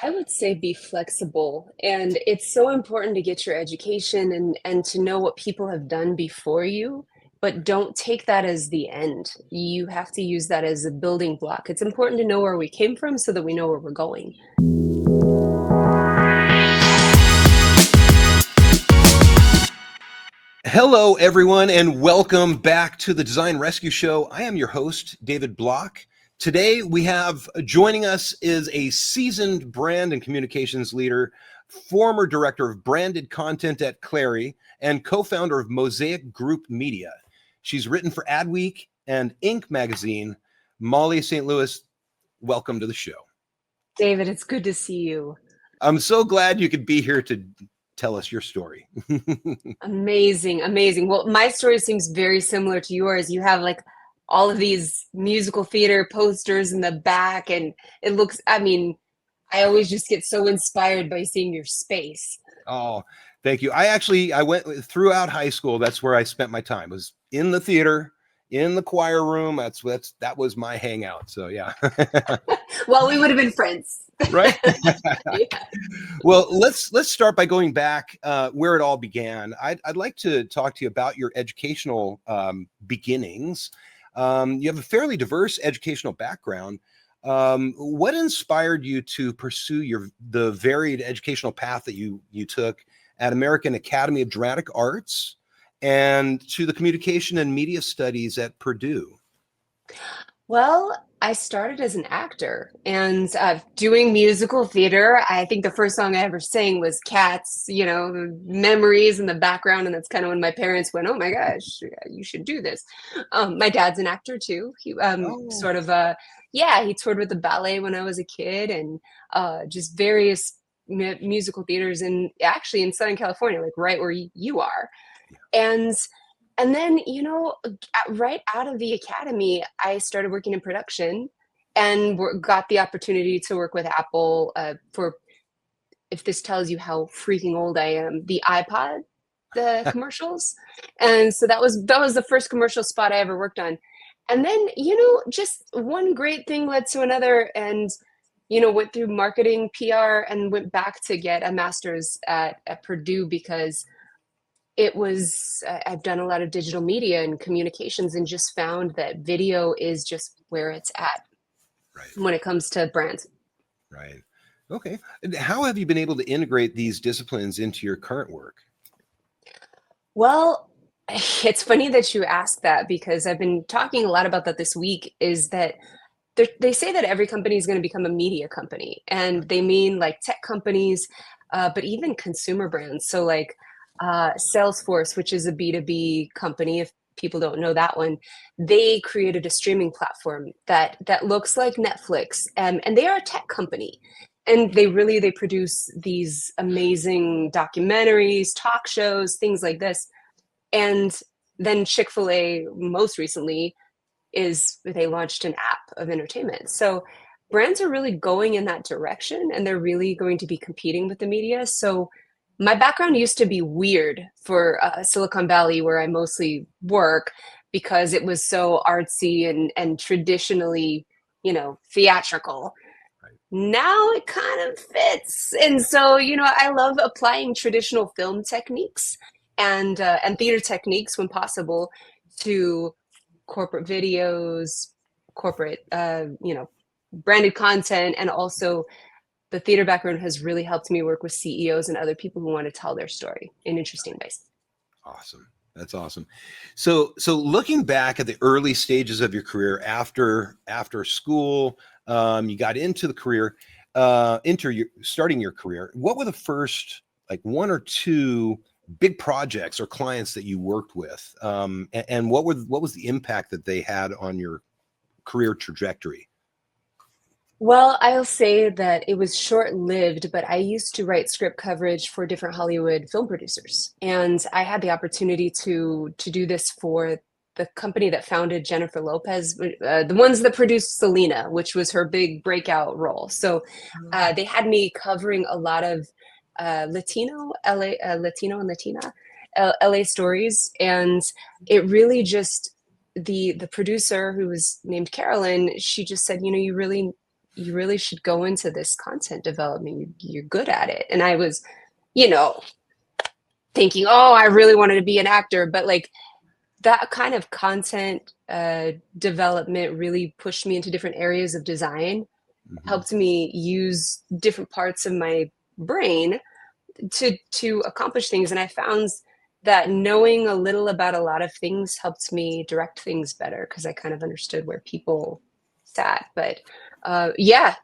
I would say be flexible. And it's so important to get your education and to know what people have done before you, but don't take that as the end. You have to use that as a building block. It's important to know where we came from so that we know where we're going. Hello, everyone, and welcome back to the Design Rescue Show. I am your host, David Block. Today, we have joining us is a seasoned brand and communications leader, former director of branded content at Clary, and co-founder of Mosaic Group Media. She's written for Adweek and Inc. magazine. Molly St. Louis, welcome to the show. David, it's good to see you. I'm so glad you could be here to tell us your story. Amazing, amazing. Well, my story seems very similar to yours. You have like all of these musical theater posters in the back, and it looks, I always just get so inspired by seeing your space. Oh, thank you. I went throughout high school. That's where I spent my time. Was in the theater, in the choir room. That was my hangout. So yeah. Well, we would have been friends. Right. Yeah. Well, let's start by going back where it all began. I'd like to talk to you about your educational beginnings. You have a fairly diverse educational background. What inspired you to pursue the varied educational path that you took at American Academy of Dramatic Arts and to the communication and media studies at Purdue? Well, I started as an actor and doing musical theater. I think the first song I ever sang was Cats, Memories in the background. And that's kind of when my parents went, oh my gosh, you should do this. My dad's an actor too. He Oh, he toured with the ballet when I was a kid and just various musical theaters and actually in Southern California, like right where you are. And and then, right out of the academy, I started working in production and got the opportunity to work with Apple for, if this tells you how freaking old I am, the iPod, the commercials. And so that was the first commercial spot I ever worked on. And then, just one great thing led to another and, went through marketing, PR, and went back to get a master's at Purdue because I've done a lot of digital media and communications and just found that video is just where it's at right, when it comes to brands. right. Okay. And how have you been able to integrate these disciplines into your current work? Well, it's funny that you asked that because I've been talking a lot about that this week is that they say that every company is going to become a media company and they mean like tech companies, but even consumer brands. So like Salesforce, which is a B2B company, if people don't know that one, they created a streaming platform that looks like Netflix, and they are a tech company. And they produce these amazing documentaries, talk shows, things like this. And then Chick-fil-A most recently is they launched an app of entertainment. So brands are really going in that direction and they're really going to be competing with the media. So my background used to be weird for Silicon Valley, where I mostly work, because it was so artsy and traditionally, theatrical. Right. Now it kind of fits, and so I love applying traditional film techniques and theater techniques when possible to corporate videos, corporate branded content, and also the theater background has really helped me work with CEOs and other people who want to tell their story in interesting ways. Awesome. That's awesome. So looking back at the early stages of your career after school, you got into the career, starting your career. What were the first like one or two big projects or clients that you worked with, and what was the impact that they had on your career trajectory? Well, I'll say that it was short-lived, but I used to write script coverage for different Hollywood film producers. And I had the opportunity to do this for the company that founded Jennifer Lopez, the ones that produced Selena, which was her big breakout role. So they had me covering a lot of Latino and Latina LA stories, and it really just the producer who was named Carolyn, she just said, you really you really should go into this content development. You're good at it. And I was, you know, thinking, oh, I really wanted to be an actor, but like that kind of content development really pushed me into different areas of design, Mhm. helped me use different parts of my brain to accomplish things. And I found that knowing a little about a lot of things helped me direct things better because I kind of understood where people sat. But yeah,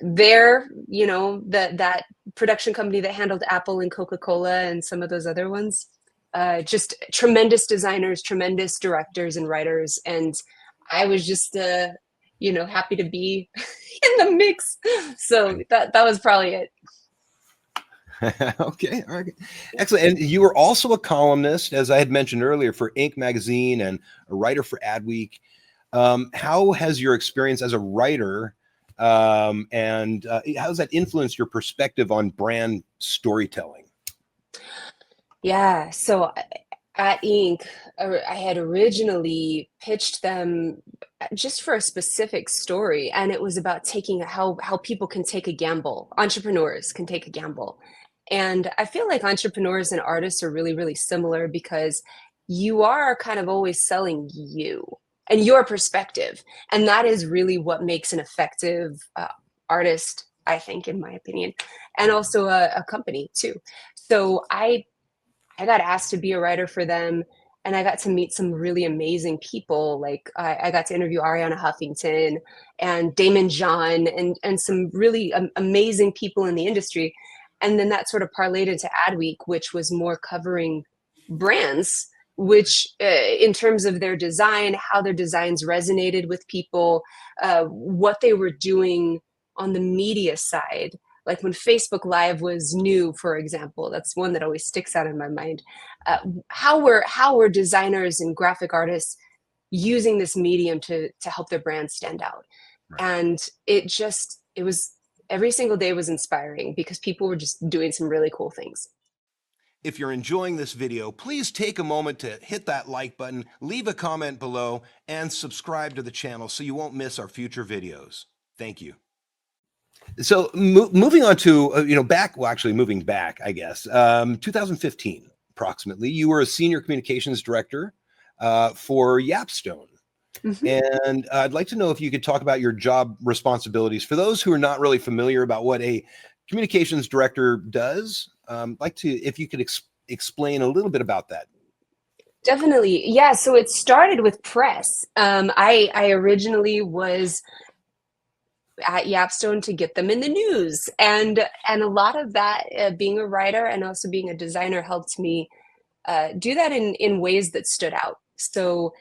there, you know, that production company that handled Apple and Coca-Cola and some of those other ones, just tremendous designers, tremendous directors and writers. And I was just, you know, happy to be in the mix. So that was probably it. Okay, all right, excellent. And you were also a columnist, as I had mentioned earlier, for Inc. magazine and a writer for Adweek. How has your experience as a writer and how has that influenced your perspective on brand storytelling? Yeah. So at Inc., I had originally pitched them just for a specific story, and it was about taking how people can take a gamble. Entrepreneurs can take a gamble, and I feel like entrepreneurs and artists are really, really similar because you are kind of always selling you and your perspective, and that is really what makes an effective artist, I think, in my opinion, and also a company too. So I got asked to be a writer for them, and I got to meet some really amazing people. Like I got to interview Ariana Huffington and Damon John and some really amazing people in the industry. And then that sort of parlayed into Adweek, which was more covering brands, which in terms of their design, how their designs resonated with people, what they were doing on the media side, like when Facebook Live was new, for example. That's one that always sticks out in my mind. How were designers and graphic artists using this medium to help their brand stand out? Right. And it was every single day was inspiring because people were just doing some really cool things. If you're enjoying this video, please take a moment to hit that like button, leave a comment below, and subscribe to the channel so you won't miss our future videos. Thank you. So moving on to, actually moving back, I guess, 2015, approximately, you were a senior communications director for YapStone. Mhm. And I'd like to know if you could talk about your job responsibilities. For those who are not really familiar about what a communications director does, if you could explain a little bit about that. Definitely. Yeah. So it started with press. I originally was at YapStone to get them in the news, and a lot of that, being a writer and also being a designer, helped me do that in ways that stood out. So,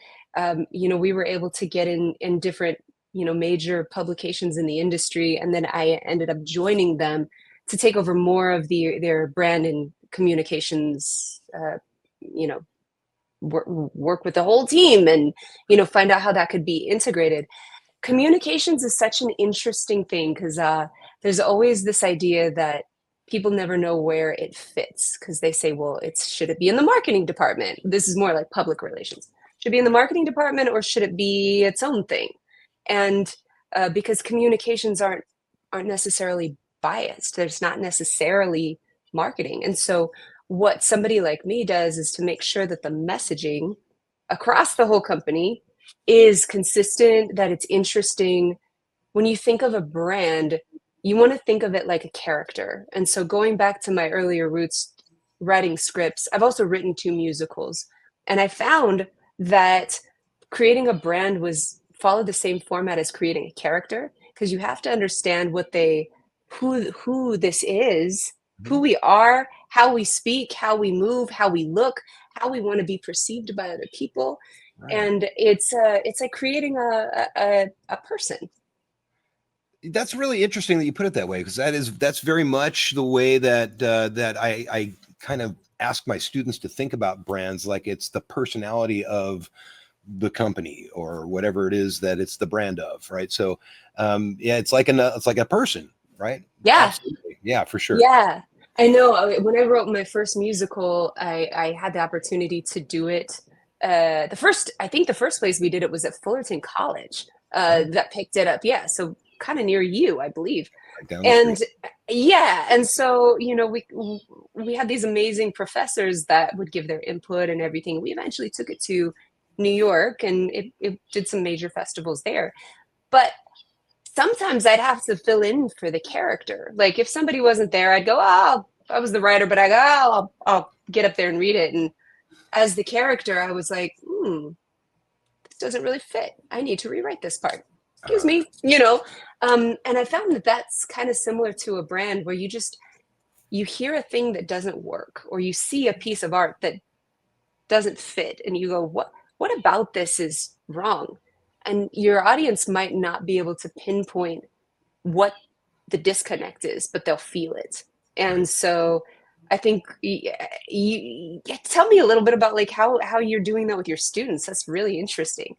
you know, we were able to get in different, you know, major publications in the industry, and then I ended up joining them to take over more of their brand and communications. You know, work with the whole team, and you know, find out how that could be integrated. Communications is such an interesting thing because there's always this idea that people never know where it fits because they say, well, should it be in the marketing department? This is more like public relations. Should it be in the marketing department or should it be its own thing? And because communications aren't necessarily biased, there's not necessarily marketing. And so what somebody like me does is to make sure that the messaging across the whole company is consistent, that it's interesting. When you think of a brand, you want to think of it like a character. And so going back to my earlier roots, writing scripts, I've also written 2 musicals. And I found that creating a brand was followed the same format as creating a character, because you have to understand who this is, who Mhm. we are, how we speak, how we move, how we look, how we want to be perceived by other people. Right. And it's like creating a person. That's really interesting that you put it that way, because that's very much the way that I kind of ask my students to think about brands, like it's the personality of the company or whatever it is that it's the brand of, right? So yeah, it's like a person, right? Yeah, Absolutely. Yeah, for sure. yeah. I know. When I wrote my first musical, I had the opportunity to do it. I think the first place we did it was at Fullerton College. Oh, That picked it up. Yeah. So kind of near you, I believe. Right down the And street. yeah, and so, we had these amazing professors that would give their input and everything. We eventually took it to New York, and it did some major festivals there. But sometimes I'd have to fill in for the character. Like if somebody wasn't there, I'd go, oh, I was the writer, but I go, oh, I'll get up there and read it. And as the character, I was like, this doesn't really fit. I need to rewrite this part. Excuse Uh, me, and I found that that's kind of similar to a brand where you hear a thing that doesn't work, or you see a piece of art that doesn't fit, and you go, what about this is wrong? And your audience might not be able to pinpoint what the disconnect is, but they'll feel it. right. And so I think tell me a little bit about like how you're doing that with your students. That's really interesting.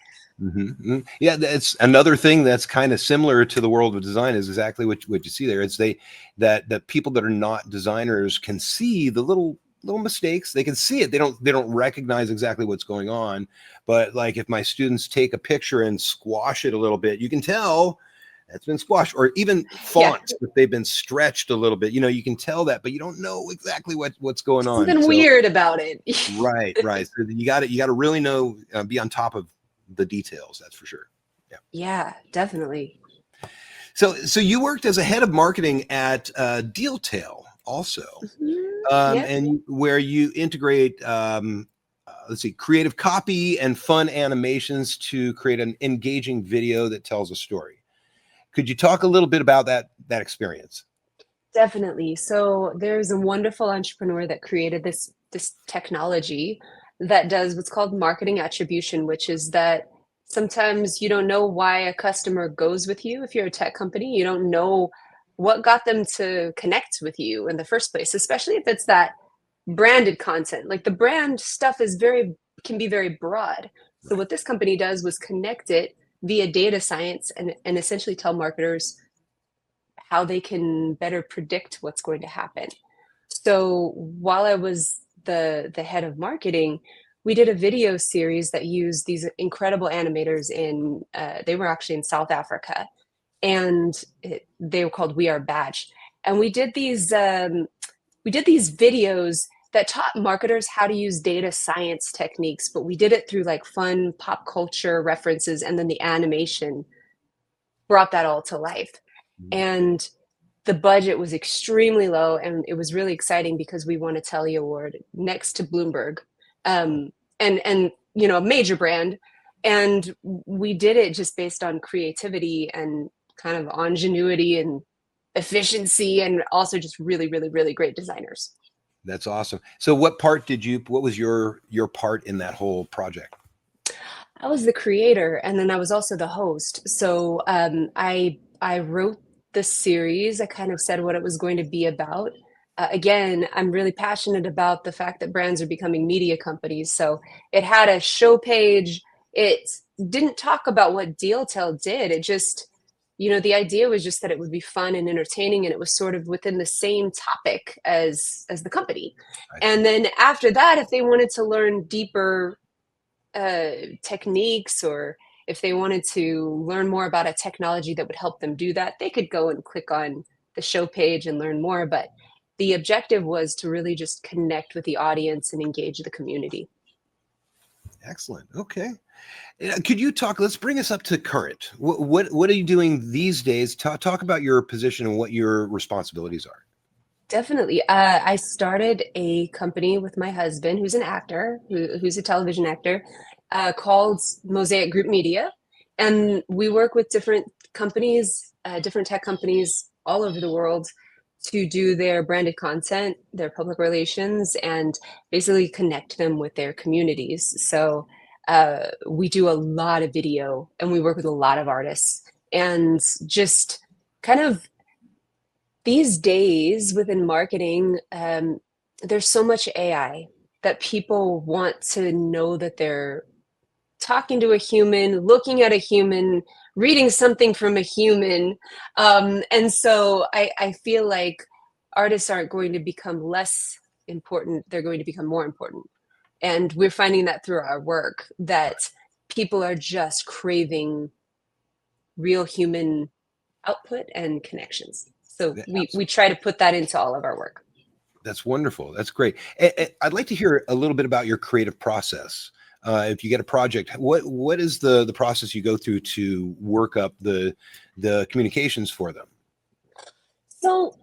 Yeah, that's another thing that's kind of similar to the world of design is exactly what you see there. It's that people that are not designers can see the little mistakes. They can see it. They don't recognize exactly what's going on. But like if my students take a picture and squash it a little bit, you can tell that's been squashed. Or even Yeah, fonts, if they've been stretched a little bit, you can tell that, but you don't know exactly what's going on. something So weird about it. right. So you got to really know, be on top of the details. That's for sure. Yeah. Yeah, definitely. So you worked as a head of marketing at DealTale also, Yep. and where you integrate, let's see, creative copy and fun animations to create an engaging video that tells a story. Could you talk a little bit about that experience? Definitely. So there's a wonderful entrepreneur that created this technology that does what's called marketing attribution, which is that sometimes you don't know why a customer goes with you. If you're a tech company, you don't know what got them to connect with you in the first place, especially if it's that branded content. Like the brand stuff is very can be very broad. So Right. what this company does was connect it via data science and essentially tell marketers how they can better predict what's going to happen. So while I was the head of marketing, we did a video series that used these incredible animators in they were actually in South Africa, and they were called We Are Badge. And we did these videos that taught marketers how to use data science techniques, but we did it through like fun pop culture references, and then the animation brought that all to life. Mhm. And the budget was extremely low, and it was really exciting because we won a Telly Award next to Bloomberg, and a major brand, and we did it just based on creativity and kind of ingenuity and efficiency, and also just really, really, really great designers. That's awesome. So what was your part in that whole project? I was the creator, and then I was also the host. So I wrote the series. I kind of said what it was going to be about. Again, I'm really passionate about the fact that brands are becoming media companies. So it had a show page. It didn't talk about what DealTale did. It just, the idea was just that it would be fun and entertaining, and it was sort of within the same topic as the company. I see. And then after that, if they wanted to learn deeper techniques, or if they wanted to learn more about a technology that would help them do that, they could go and click on the show page and learn more. But the objective was to really just connect with the audience and engage the community. Excellent. Okay. Could you talk? Let's bring us up to current. What are you doing these days? Talk about your position and what your responsibilities are. Definitely. I started a company with my husband, who's an actor, who's a television actor, called Mosaic Group Media. And we work with different companies, different tech companies all over the world to do their branded content, their public relations, and basically connect them with their communities. So we do a lot of video, and we work with a lot of artists, and just kind of these days within marketing, there's so much AI that people want to know that they're talking to a human, looking at a human, reading something from a human. And so I feel like artists aren't going to become less important, they're going to become more important. And we're finding that through our work, that Right. people are just craving real human output and connections. So Yeah, we try to put that into all of our work. that's wonderful. That's great. I'd like to hear a little bit about your creative process. If you get a project, what is the process you go through to work up the communications for them? So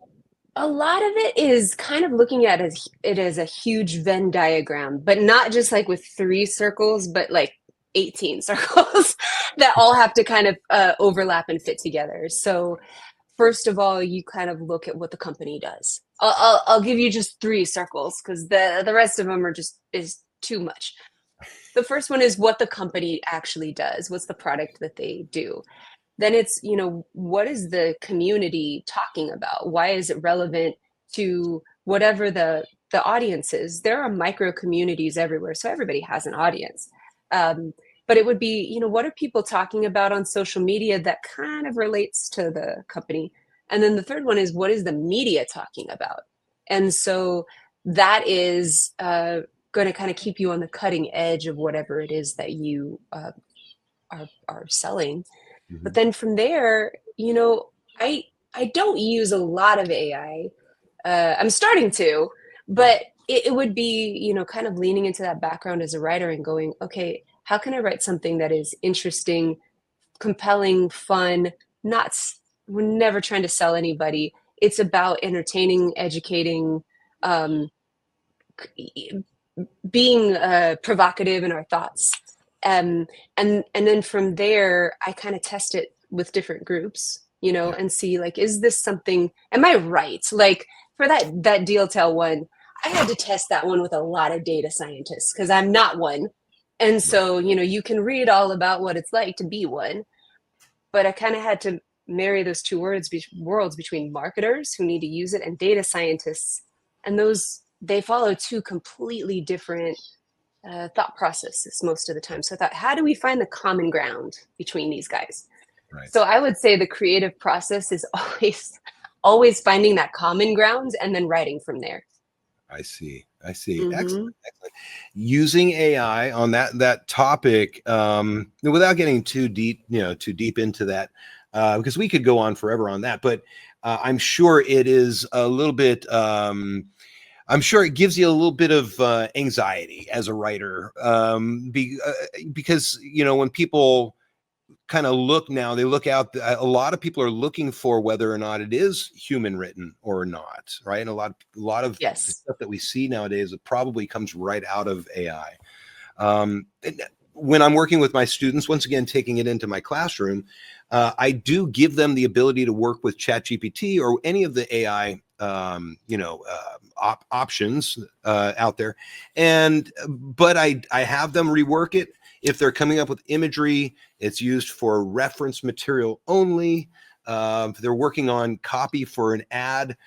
a lot of it is kind of looking at it as a huge Venn diagram, but not just like with 3 circles, but like 18 circles that all have to kind of overlap and fit together. So first of all, you kind of look at what the company does. I'll give you just 3 circles because the rest of them are just is too much. The first one is what the company actually does. What's the product that they do? Then it's, what is the community talking about? Why is it relevant to whatever the audience is? There are micro communities everywhere, so everybody has an audience. But it would be, what are people talking about on social media that kind of relates to the company? And then the third one is, what is the media talking about? And so that is going to kind of keep you on the cutting edge of whatever it is that you are selling. But Mhm. then from there, I don't use a lot of AI. I'm starting to, but it would be, kind of leaning into that background as a writer and going, okay, how can I write something that is interesting, compelling, fun, not, we're never trying to sell anybody. It's about entertaining, educating, um, being provocative in our thoughts. Um, and then from there, I kind of test it with different groups, Yeah. and see like, is this something? Am I right? Like for that deal tell one, I had to test that one with a lot of data scientists because I'm not one. And Right. so, you can read all about what it's like to be one, but I kind of had to marry those two worlds between marketers who need to use it and data scientists, and those they follow two completely different thought processes most of the time. So I thought, how do we find the common ground between these guys? Right. So I would say the creative process is always finding that common ground and then writing from there. I see. I see. Mm-hmm. Excellent. Excellent. Using AI on that topic, without getting too deep into that, because we could go on forever on that. But I'm sure it is a little bit. I'm sure it gives you a little bit of anxiety as a writer, because when people kind of look now, they look out, a lot of people are looking for whether or not it is human written or not, right? And a lot of the Yes. stuff that we see nowadays, it probably comes right out of AI. And when I'm working with my students, once again taking it into my classroom, I do give them the ability to work with ChatGPT or any of the AI options out there, but I have them rework it. If they're coming up with imagery, it's used for reference material only. If they're working on copy for an ad,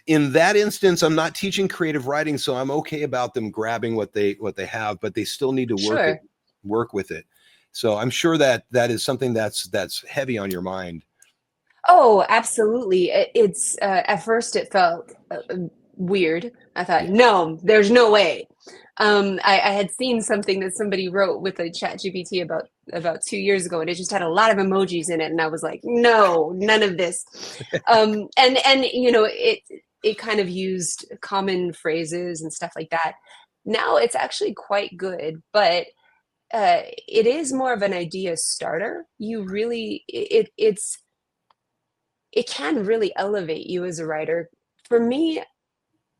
in that instance, I'm not teaching creative writing, so I'm okay about them grabbing what they have, but they still need to Sure. work with it. So I'm sure that is something that's heavy on your mind. Oh, absolutely. It's at first it felt weird. I thought, Yeah. no, there's no way. I had seen something that somebody wrote with a chat GPT about 2 years ago, and it just had a lot of emojis in it, and I was like, no, none of this. And it kind of used common phrases and stuff like that. Now it's actually quite good, but it is more of an idea starter. You really it can really elevate you as a writer. For me,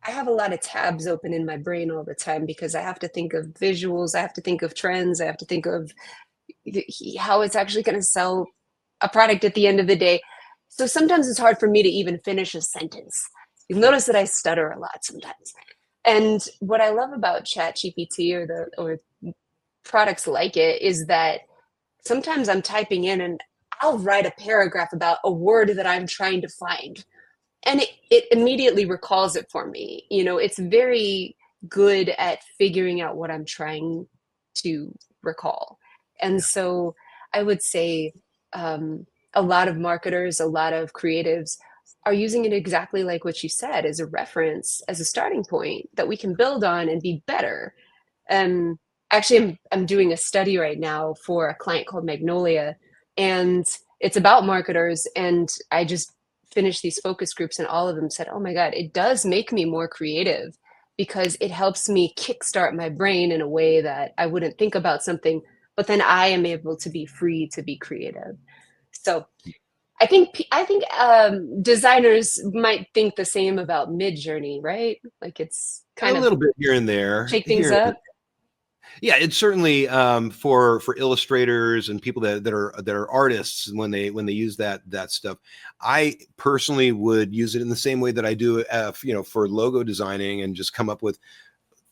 I have a lot of tabs open in my brain all the time because I have to think of visuals, I have to think of trends, I have to think of how it's actually going to sell a product at the end of the day. So sometimes it's hard for me to even finish a sentence. You'll Sure. notice that I stutter a lot sometimes. And what I love about ChatGPT or products like it is that sometimes I'm typing in and I'll write a paragraph about a word that I'm trying to find, and it immediately recalls it for me. It's very good at figuring out what I'm trying to recall. And Yeah. so I would say a lot of marketers, a lot of creatives are using it exactly like what you said, as a reference, as a starting point that we can build on and be better. um, Actually, I'm doing a study right now for a client called Magnolia, and it's about marketers. And I just finished these focus groups, and all of them said, oh my God, it does make me more creative because it helps me kickstart my brain in a way that I wouldn't think about something, but then I am able to be free to be creative. So I think designers might think the same about Mid-Journey, right? Like it's A kind of little bit here and there, shake things up. yeah, it's certainly for illustrators and people that are artists when they use that stuff. I personally would use it in the same way that I do, for logo designing, and just come up with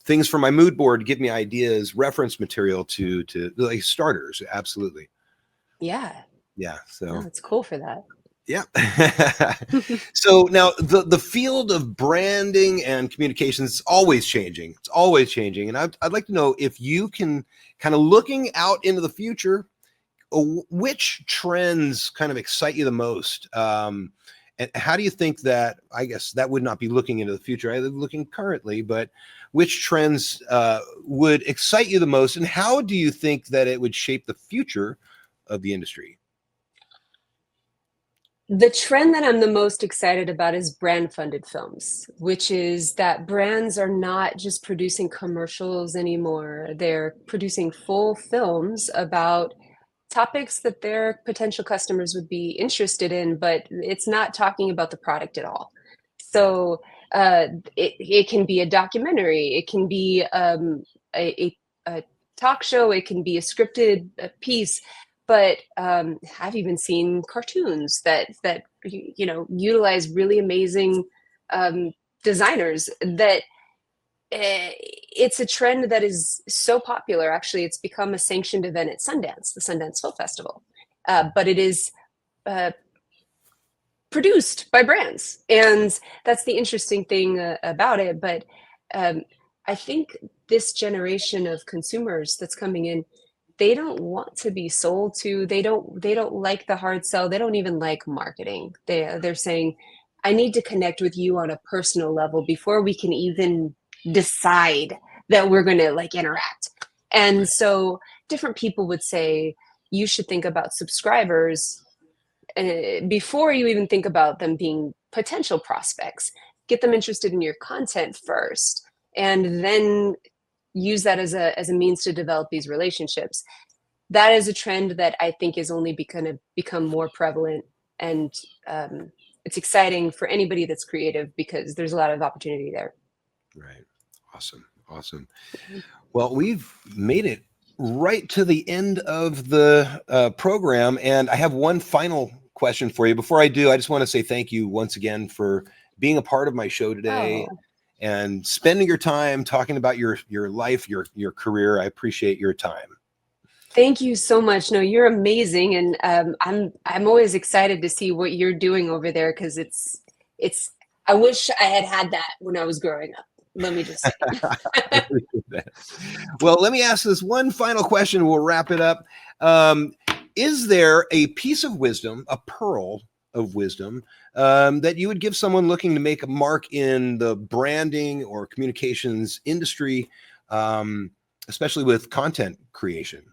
things for my mood board, give me ideas, reference material to like starters. Absolutely. Yeah, Yeah. no, So it's cool for that. yeah. So now the field of branding and communications is always changing. It's always changing. And I'd like to know if you can, kind of looking out into the future, which trends kind of excite you the most? And how do you think that, I guess that would not be looking into the future, either looking currently, but which trends would excite you the most? And how do you think that it would shape the future of the industry? The trend that I'm the most excited about is brand funded films, which is that brands are not just producing commercials anymore. They're producing full films about topics that their potential customers would be interested in, but it's not talking about the product at all. So it can be a documentary, it can be a talk show, it can be a scripted piece, but I've even seen cartoons that utilize really amazing designers that it's a trend that is so popular. Actually, it's become a sanctioned event at Sundance, the Sundance Film Festival. But it is uh, produced by brands, and that's the interesting thing about it. But um, I think this generation of consumers that's coming in, they don't want to be sold to. They don't like the hard sell. They don't even like marketing. They're saying, I need to connect with you on a personal level before we can even decide that we're going to like interact. And so different people would say you should think about subscribers before you even think about them being potential prospects. Get them interested in your content first, and then use that as a means to develop these relationships. That is a trend that I think is only going to become more prevalent, and it's exciting for anybody that's creative because there's a lot of opportunity there. Right. Awesome. Awesome. Well, we've made it right to the end of the program, and I have one final question for you. Before I do, I just want to say thank you once again for being a part of my show today Oh, and spending your time talking about your life, your career. I appreciate your time. thank you so much. No, you're amazing, and I'm always excited to see what you're doing over there because it's. I wish I had that when I was growing up. Let me just say. I appreciate that. Well, let me ask this one final question. We'll wrap it up. Um, is there a piece of wisdom, a pearl of wisdom, that you would give someone looking to make a mark in the branding or communications industry, especially with content creation?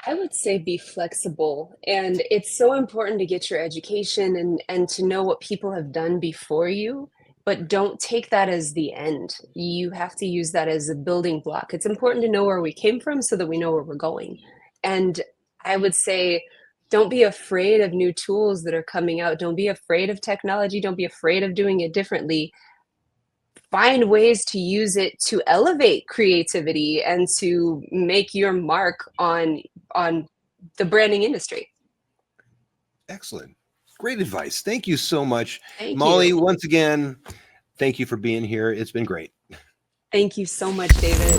I would say be flexible. And it's so important to get your education and to know what people have done before you, but don't take that as the end. You have to use that as a building block. It's important to know where we came from so that we know where we're going. And I would say, don't be afraid of new tools that are coming out. Don't be afraid of technology. Don't be afraid of doing it differently. Find ways to use it to elevate creativity and to make your mark on the branding industry. Excellent. Great advice. Thank you so much, Thank Molly. you. Once again, thank you for being here. It's been great. Thank you so much, David.